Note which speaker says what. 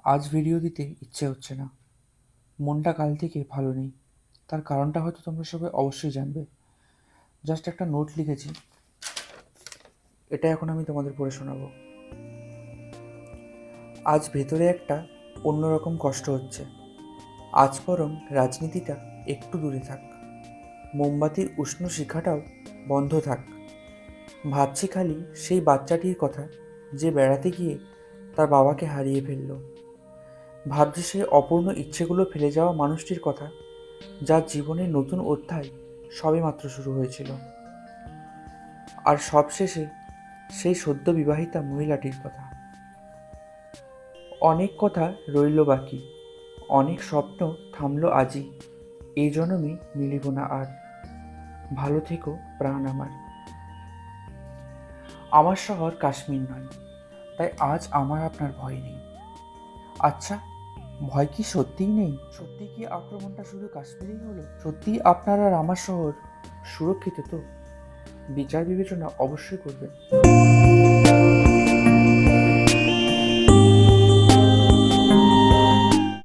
Speaker 1: আজ ভিডিও দিতে ইচ্ছে হচ্ছে না। মনটা কাল থেকে ভালো নেই। তার কারণটা হয়তো তোমরা সবাই অবশ্যই জানবে। জাস্ট একটা নোট লিখেছি, এটা এখন আমি তোমাদের পড়ে শোনাবো। আজ ভেতরে একটা অন্যরকম কষ্ট হচ্ছে। আজ বরং রাজনীতিটা একটু দূরে থাক, মোমবাতির উষ্ণ শিখাটাও বন্ধ থাক। ভাবছি খালি সেই বাচ্চাটির কথা, যে বেড়াতে গিয়ে তার বাবাকে হারিয়ে ফেলল। ভাবছি সেই অপূর্ণ ইচ্ছেগুলো ফেলে যাওয়া মানুষটির কথা, যার জীবনের নতুন অধ্যায় সবেমাত্র শুরু হয়েছিল। আর সবশেষে সেই সদ্য বিবাহিতা মহিলাটির কথা। অনেক কথা রইল বাকি, অনেক স্বপ্ন থামলো আজই। এই জন্মে মিলিব না আর। ভালো থেকো প্রাণ আমার। আমার শহর কাশ্মীর নয়, তাই আজ আমার আপনার ভয় নেই। আচ্ছা, ভয় কি সত্যিই নেই? সত্যি কি আক্রমণটা শুধু কাশ্মীরেই হলো? সত্যিই আপনার আর আমার শহর সুরক্ষিত তো? বিচার বিবেচনা অবশ্যই করবেন।